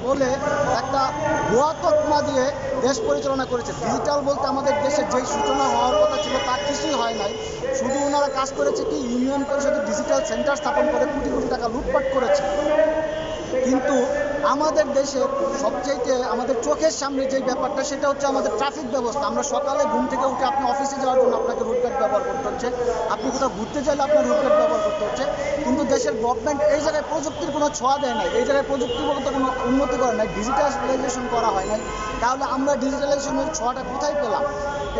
বলে একটা ভুয়া তকমা দিয়ে দেশ পরিচালনা করেছে। ডিজিটাল বলতে আমাদের দেশের যেই সূচনা হওয়ার কথা ছিল তার কিছুই হয় নাই। শুধু ওনারা কাজ করেছে কি, ইউনিয়ন পরিষদের ডিজিটাল সেন্টার স্থাপন করে কোটি কোটি টাকা লুটপাট করেছে। কিন্তু আমাদের দেশের সবচাইতে আমাদের চোখের সামনে যে ব্যাপারটা, সেটা হচ্ছে আমাদের ট্রাফিক ব্যবস্থা। আমরা সকালে ঘুম থেকে উঠে আপনি অফিসে যাওয়ার জন্য আপনাকে রুট গার্ড ব্যবহার করতে হচ্ছে, আপনি কোথাও ঘুরতে চাইলে আপনার রুট গার্ড ব্যবহার করতে হচ্ছে। কিন্তু দেশের গভর্নমেন্ট এই জায়গায় প্রযুক্তির কোনো ছোঁয়া দেয় নাই, এই জায়গায় প্রযুক্তিগত কোনো উন্নতি করে নাই, ডিজিটালাইজেশন করা হয় নাই। তাহলে আমরা ডিজিটালাইজেশনের ছোঁয়াটা কোথায় পেলাম?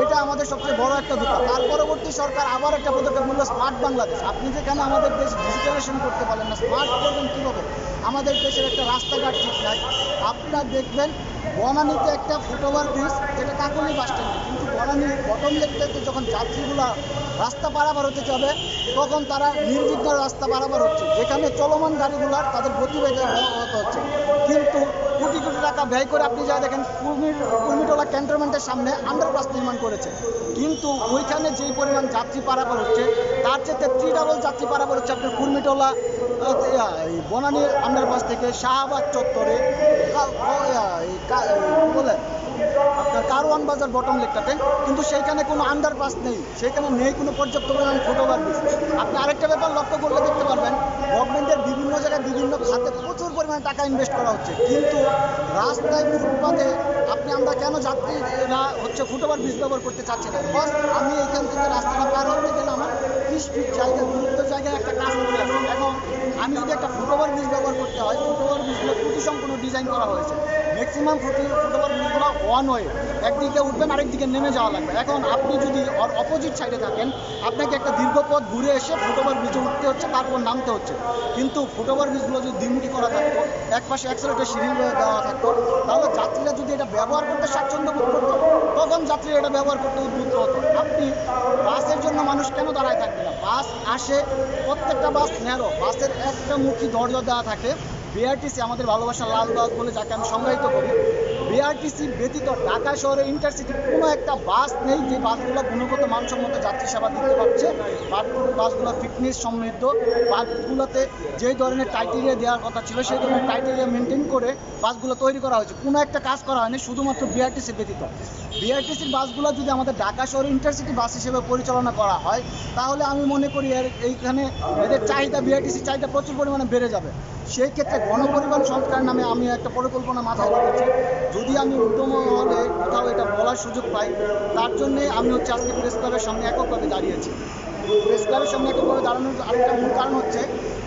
এটা আমাদের সবচেয়ে বড় একটা দুঃখ। তার পরবর্তী সরকার আবার একটা পদক্ষেপ নিল, স্মার্ট বাংলাদেশ। আপনি যেখানে আমাদের দেশ ডিজিটালাইজেশন করতে পারেন না, স্মার্ট করবেন কীভাবে? আমাদের দেশের একটা রাস্তাঘাট ঠিক নাই। আপনারা দেখবেন বনানীতে একটা ফুটওভার ব্রিজ, যেটা কাকলি বাস স্ট্যান্ডে, কিন্তু বনানীর বটম লেকটাতে যখন যাত্রীগুলা রাস্তা পারাপার হতে যাবে তখন তারা নির্বিঘ্ন রাস্তা পারাপার হচ্ছে, যেখানে চলমান গাড়িগুলার তাদের গতিবেগে ব্যাহত হচ্ছে। কিন্তু কোটি কোটি টাকা ব্যয় করে আপনি যা দেখেন কুর্মিটোলা ক্যান্টনমেন্টের সামনে আন্ডারপাস নির্মাণ করেছে, কিন্তু ওইখানে যেই পরিমাণ যাত্রী পারাপার হচ্ছে তার চেয়ে 3 ডাবল যাত্রী পারাপার হচ্ছে আপনার কুর্মিটোলা বনানী আন্ডারপাস থেকে শাহবাগ চত্বরে বলে আপনার কারওয়ান বাজার বটম লেকটাতে। কিন্তু সেইখানে কোনো আন্ডারপাস নেই, সেখানে নেই কোনো পর্যাপ্ত পরিমাণ ফুটওভার ব্রিজ। আপনি আরেকটা ব্যাপার লক্ষ্য করলে দেখতে পারবেন, গভর্নমেন্টের বিভিন্ন জায়গায় বিভিন্ন খাতে প্রচুর পরিমাণে টাকা ইনভেস্ট করা হচ্ছে, কিন্তু রাস্তায় ফুটপাতে আমরা কেন যাত্রীরা ফুটওভার ব্রিজ ব্যবহার করতে চাচ্ছি না? বিকজ আমি এখান থেকে রাস্তাটা পার হতে গেলে আমার 30 ফিট জায়গা, দূরত্ব জায়গায় একটা কাজ করে আছে। এবং আমি যদি একটা ফুটওভার ব্রিজ ব্যবহার করতে হয়, ফুটওভার ব্রিজগুলো ত্রুটিসম্পন্ন ডিজাইন করা হয়েছে। ম্যাক্সিমাম ফুটওভার ব্রিজগুলো ওয়ান ওয়ে, একদিকে উঠবেন আরেকদিকে নেমে যাওয়া লাগবে। এখন আপনি যদি অপোজিট সাইডে থাকেন, আপনাকে একটা দীর্ঘ পথ ঘুরে এসে ফুটওভার ব্রিজে উঠতে হচ্ছে, তারপর নামতে হচ্ছে। কিন্তু ফুটওভার ব্রিজগুলো যদি দ্বিমুখী করা থাকতো, এক পাশে অ্যাক্সেলেটর সিঁড়ি দেওয়া থাকতো, তাহলে যাত্রীরা যদি এটা ব্যবহার করতে স্বাচ্ছন্দ্য বোধ করতো, তখন যাত্রীরা এটা ব্যবহার করতে উদ্বুদ্ধ হতো। আপনি বাসের জন্য মানুষ কেন দাঁড়ায় থাকবে না? বাস আসে, প্রত্যেকটা বাস ন্যারো, বাসের একটা মুখী দরজা দেওয়া থাকে। বিআরটিসি, আমাদের ভালোবাসার লাল বাস বলে যাকে আমি সংজ্ঞায়িত করি, বিআরটিসি ব্যতীত ঢাকা শহরে ইন্টারসিটি কোনো একটা বাস নেই যে বাসগুলো গুণগত মানসম্মত যাত্রী সেবা দিতে পারছে। বাসগুলো ফিটনেস সমৃদ্ধ, বাসগুলোতে যে ধরনের ক্রাইটেরিয়া দেওয়ার কথা ছিল সেই ধরনের ক্রাইটেরিয়া মেনটেন করে বাসগুলো তৈরি করা হয়েছে। কোনো একটা কাজ করা হয়নি শুধুমাত্র বিআরটিসি ব্যতীত। বিআরটিসির বাসগুলো যদি আমাদের ঢাকা শহরে ইন্টারসিটি বাস হিসেবে পরিচালনা করা হয়, তাহলে আমি মনে করি এইখানে এদের চাহিদা, বিআরটিসির চাহিদা প্রচুর পরিমাণে বেড়ে যাবে। সেই ক্ষেত্রে গণপরিবহন সংস্কার নামে আমি একটা পরিকল্পনা মাথায় রেখেছি। যদি আমি উদ্যম হলে কোথাও এটা বলার সুযোগ পাই, তার জন্যে আমি আজকে প্রেস ক্লাবের সামনে এককভাবে দাঁড়িয়েছি। প্রেস ক্লাবের সামনে এককভাবে দাঁড়ানোর আরেকটা মূল কারণ হচ্ছে,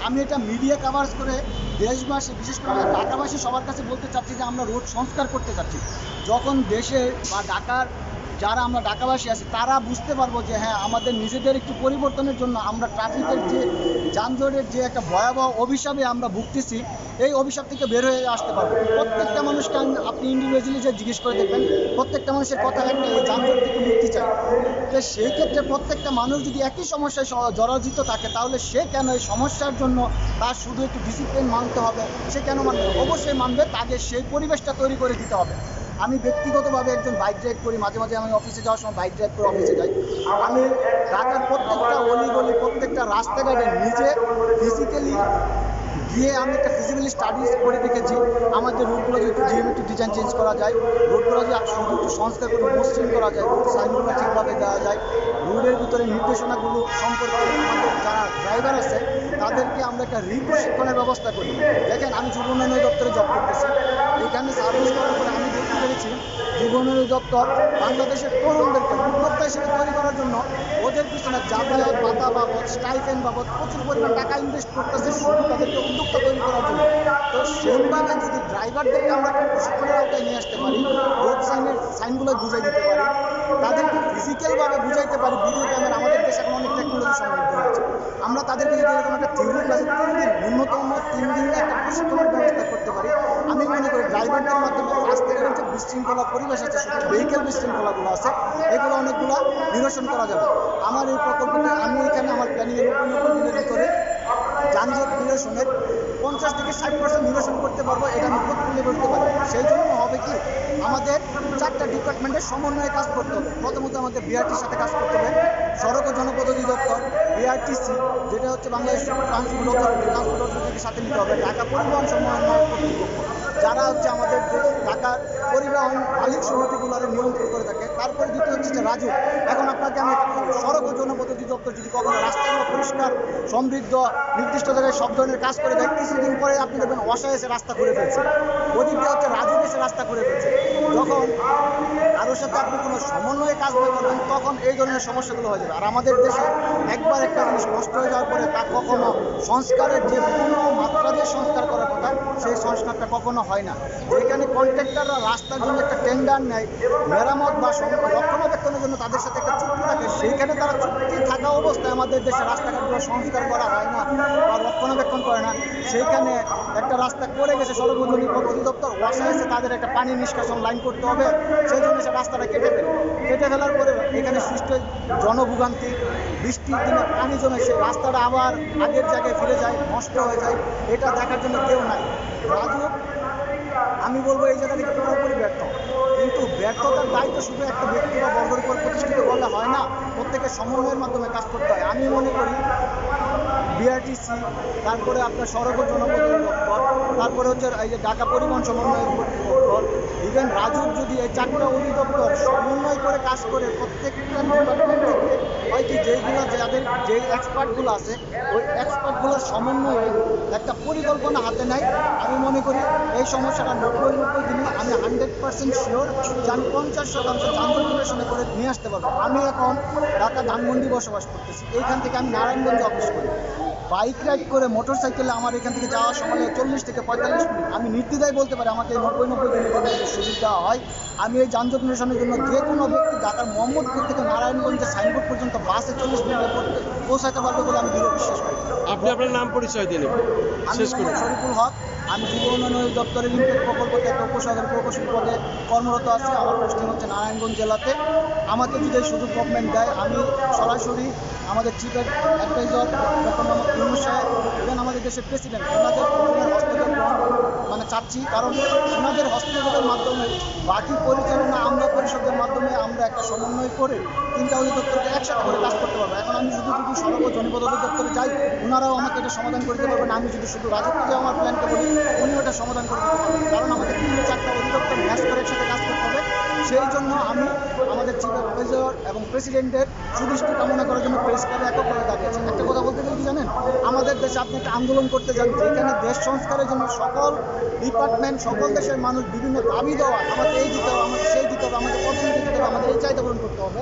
আমি এটা মিডিয়া কাভারেজ করে দেশবাসী, বিশেষ করে ঢাকাবাসী সবার কাছে বলতে চাচ্ছি যে আমরা রোড সংস্কার করতে চাচ্ছি। যখন দেশে বা ঢাকার যারা আমরা ঢাকাবাসী আছি তারা বুঝতে পারবো যে হ্যাঁ, আমাদের নিজেদের একটু পরিবর্তনের জন্য আমরা ট্রাফিকের যে যানজটের যে একটা ভয়াবহ অভিশাপে আমরা ভুগতেছি, এই অভিশাপ থেকে বের হয়ে আসতে পারবো। প্রত্যেকটা মানুষকে আপনি ইন্ডিভিজুয়ালি যে জিজ্ঞেস করে দেখবেন, প্রত্যেকটা মানুষের কথা একটা, এই যানজট থেকে মুক্তি চাই। তো সেই ক্ষেত্রে প্রত্যেকটা মানুষ যদি একই সমস্যায় জর্জরিত থাকে, তাহলে সে কেন এই সমস্যার জন্য তার শুধু একটু ডিসিপ্লিন মানতে হবে? সে কেন মানবে? অবশ্যই মানবে, তাকে সেই পরিবেশটা তৈরি করে দিতে হবে। আমি ব্যক্তিগতভাবে একজন বাইক ড্রাইভ করি, মাঝে মাঝে আমি অফিসে যাওয়ার সময় বাইক ড্রাইভ করে অফিসে যাই। আমি ঢাকার প্রত্যেকটা অলিগলি, প্রত্যেকটা রাস্তাঘাটে নিজে ফিজিক্যালি গিয়ে আমি একটা ফিজিক্যালি স্টাডিজ করে দেখেছি। আমাদের রোডগুলো যদি জিওমেট্রিক ডিজাইন চেঞ্জ করা যায়, রোডগুলো যদি শুধু একটু সংস্কার করে মসৃণ করা যায়, রোড সাইনগুলো ঠিকভাবে দেওয়া যায়, রোডের ভিতরে নির্দেশনাগুলো সম্পর্কে আমাদের যারা ড্রাইভার আছে তাদেরকে আমরা একটা প্রশিক্ষণের ব্যবস্থা করি। দেখেন, আমি যুব উন্নয়ন দপ্তরে জব করতেছি। এখানে সার্ভিস করার পরে আমি দেখতে পেরেছি যুব উন্নয়ন দপ্তর বাংলাদেশের তরুণদেরকে উদ্যোক্তা হিসেবে তৈরি করার জন্য ওদের পিছনে যাতায়াত ভাতা বাবদ, স্টাইপেন্ড বাবদ প্রচুর পরিমাণ টাকা ইনভেস্ট করতেছে শুধু তাদেরকে উদ্যোক্তা তৈরি করার জন্য। তো সেইভাবে যদি ড্রাইভারদেরকে আমরা প্রশিক্ষণের আওতায় নিয়ে আসতে পারি, রোড সাইনগুলো বুঝাই দিতে পারি, তাদেরকে ফিজিক্যালভাবে বুঝাইতে পারি, ভিডিও ক্যামেরা, আমাদের দেশে এখন অনেক টেকনোলজি সমৃদ্ধ হয়েছে, আমরা তাদেরকে যদি এরকম একটা থিওরি ক্লাসে 3 দিন, ন্যূনতম 3 দিনের একটা প্রশিক্ষণের ব্যবস্থা করতে পারি, আমি মনে করি ড্রাইভারদের মাধ্যমে রাস্তাঘাটের যে বিশৃঙ্খলা পরিবেশ আছে, শুধু ভেহিক্যাল বিশৃঙ্খলাগুলো আছে, এগুলো অনেকগুলো নিরসন করা যাবে। আমার এই প্রকল্পটি আমি এখানে আমার প্ল্যানিংয়ের 90 দিনের ভিতরে যানজট নিরসনের 50 থেকে 60% নিরসন করতে পারবো, এটা আমি তুলে ধরতে পারি। সেই জন্য হবে কি, আমাদের 4টা ডিপার্টমেন্টের সমন্বয়ে কাজ করতে হবে। প্রথমত আমাদের বিআরটির সাথে কাজ করতে হবে, সড়ক ও জনপথ অধিদপ্তর, বিআরটিসি যেটা হচ্ছে বাংলাদেশ ট্রান্সপোর্ট অথরিটির সাথে নিতে হবে, ঢাকা পরিবহন সমন্বয় কর্তৃপক্ষ, যারা হচ্ছে আমাদের ঢাকার পরিবহন মালিক সমিতিগুলোর নিয়ন্ত্রণ করে থাকে। তারপরে দ্বিতীয় হচ্ছে যে রাজু। এখন আপনাকে আমি সড়ক ও জনপথ অধিদপ্তর যদি কখনো রাস্তাগুলো পরিষ্কার সমৃদ্ধ নির্দিষ্ট জায়গায় সব ধরনের কাজ করে দেয়, কিছুদিন পরে আপনি দেখবেন অসায় এসে রাস্তা করে ফেলছে, ওদিক দিয়ে হচ্ছে রাজু এসে রাস্তা করে ফেলছে। যখন কারোর সাথে আপনি কোনো সমন্বয়ে কাজ না করবেন তখন এই ধরনের সমস্যাগুলো হয়ে যাবে। আর আমাদের দেশে একবার একটা জিনিস নষ্ট হয়ে যাওয়ার পরে তা কখনো সংস্কারের যে বিভিন্ন মাত্রা দিয়ে সংস্কার করার কথা সেই সংস্কারটা কখনো হয় না। যেখানে কন্ট্রাক্টররা রাস্তার জন্য একটা টেন্ডার নেয়, মেরামত বা রক্ষণাবেক্ষণের জন্য তাদের সাথে একটা চুক্তি থাকে, সেইখানে তারা চুক্তি থাকা অবস্থায় আমাদের দেশে রাস্তাঘাটগুলো সংস্কার করা হয় না বা রক্ষণাবেক্ষণ করে না। সেইখানে একটা রাস্তা করে গেছে সড়ক অধিদপ্তর, ওয়াসা এসে তাদের একটা পানি নিষ্কাশন লাইন করতে হবে, সেই জন্য সে রাস্তাটা কেটে ফেলার পরে এখানে সৃষ্টি জনভোগান্তি, বৃষ্টির দিনে পানি জমে সেই রাস্তাটা আবার আগের জায়গায় ফিরে যায়, নষ্ট হয়ে যায়। এটা দেখার জন্য কেউ নাই। রাজু আমি বলবো এই জায়গা থেকে পুরোপুরি ব্যর্থ, কিন্তু ব্যর্থতার দায়িত্ব শুধু একটা ব্যক্তি বা বর্গের উপর প্রতিষ্ঠিত করলে হয় না, প্রত্যেকের সমন্বয়ের মাধ্যমে কাজ করতে হয়। আমি মনে করি বিআরটিসি, তারপরে আপনার সড়ক ও জনপথ অধিদপ্তর, তারপরে হচ্ছে এই যে ঢাকা পরিবহন সমন্বয় অধিদপ্তর, ইভেন রাজুর যদি এই 4টা অধিদপ্তর সমন্বয় করে কাজ করে প্রত্যেকটা ডিপার্টমেন্ট থেকে হয় কি যাদের যে এক্সপার্টগুলো আছে ওই এক্সপার্টগুলোর সমন্বয়ে একটা পরিকল্পনা হাতে নেয়, আমি মনে করি এই সমস্যাটা 90 দিনে আমি 100% শিওর যে আমি 50% যানজট নিরসনে করে নিয়ে আসতে পারবো। আমি এখন ঢাকা ধানমন্ডি বসবাস করতেছি, এইখান থেকে আমি নারায়ণগঞ্জে অফিস করি। বাইক রাইড করে মোটর সাইকেলে আমার এখান থেকে যাওয়ার সময় 40 থেকে 45 মিনিট। আমি নির্দ্বিধায় বলতে পারি আমাকে এই 90 দিনের জন্য যদি সুযোগ দেওয়া হয়, আমি এই যানজট নিরসনের জন্য যে কোনো ব্যক্তি ঢাকার মোহাম্মদপুর থেকে নারায়ণগঞ্জের সাইনবোর্ড পর্যন্ত বাসে 40 মিনিটে পৌঁছাতে পারবে বলে আমি দৃঢ় বিশ্বাস করি। আপনি আপনার নাম পরিচয় দিন শেষ করুন। শরীফুল হক, আমি যুব উন্নয়ন অধিদপ্তরের ইমপ্যাক্ট প্রকল্প থেকে উপসাগর প্রকৌশলী পদে কর্মরত আছি। আমার পোস্টিং হচ্ছে নারায়ণগঞ্জ জেলাতে। আমাকে যদি এই সুযোগ গভর্নমেন্ট দেয়, আমি সরাসরি আমাদের chief adviser doctor Mohammad Yunus সাহেব এবং আমাদের দেশের প্রেসিডেন্ট ওনাদের হস্তক্ষেপ চাচ্ছি, কারণ ওনাদের হস্তক্ষেপের মাধ্যমে বাকি পরিচালনা আমরা পরিষদের মাধ্যমে আমরা একটা সমন্বয় করে 3টা অধিদপ্তরকে একসাথে করে কাজ করতে পারবো। এখন আমি যদি সড়ক ও জনপথ অধিদপ্তরে যাই, ওনারাও আমাকে এটা সমাধান করে দিতে পারবেন। আমি যদি শুধু রাজুকে যে আমার প্ল্যানকে বলি, উনিও এটা সমাধান করে দিতে পারবেন, কারণ আমাদের 3-4টা অধিদপ্তর ম্যাচ করে একসাথে কাজ করতে হবে। সেই জন্য আমি আমাদের চিফ অ্যাডভাইজার এবং প্রেসিডেন্টের সুদৃষ্টি কামনা করার জন্য প্রেস ক্লাবে এককভাবে দাঁড়িয়েছি। একটা কথা বলতে গেলে কি জানেন, আমাদের দেশে আপনি একটা আন্দোলন করতে যান, যেখানে দেশ সংস্কারের জন্য সকল ডিপার্টমেন্ট, সকল দেশের মানুষ বিভিন্ন দাবি দেওয়া, আমাদের এই দিতে হবে, আমাদের সেই দিতে হবে, আমাদের পদোন্নতি দিতে হবে, আমাদের এই চাহিদা পূরণ করতে হবে।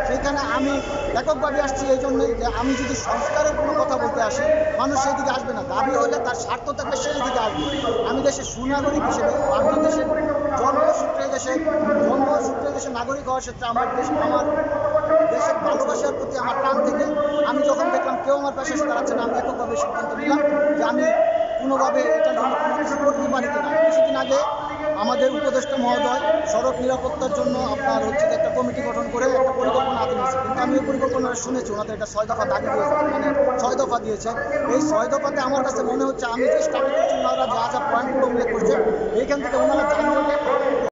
সেইখানে আমি এককভাবে আসছি এই জন্যই যে আমি যদি সংস্কারের কোনো কথা বলতে আসি, মানুষ সেই দিকে আসবে না। দাবি হলে তার স্বার্থ থাকলে সেই দিকে আসবে। আমি দেশের সুনাগরিক হিসেবে বাংলাদেশের জন্মসূত্রে দেশের নাগরিক হওয়ার ক্ষেত্রে আমার দেশের ভালোবাসার প্রতি আমার টান থেকে আমি যখন দেখলাম কেউ আমার পাশে এসে দাঁড়াচ্ছে না, আমি এককভাবে সিদ্ধান্ত নিলাম যে আমি কোনোভাবে এটার জন্য কোনো কিছু করতে পারি কিনা। কিছুদিন আগে আমাদের উপদেষ্টা মহোদয় সড়ক নিরাপত্তার জন্য আপনার হচ্ছে একটা কমিটি গঠন করে একটা পরিকল্পনা হাতে নিয়েছে, কিন্তু আমি ওই পরিকল্পনাটা শুনেছি ওনাদের একটা 6 দফা দাবি দিয়েছে, মানে 6 দফা দিয়েছে। এই 6 দফাতে আমার কাছে মনে হচ্ছে আমি যে স্টাডি করছি ওনারা যা যা পয়েন্টগুলো উল্লেখ করছে, এইখান থেকে ওনারা যানজটে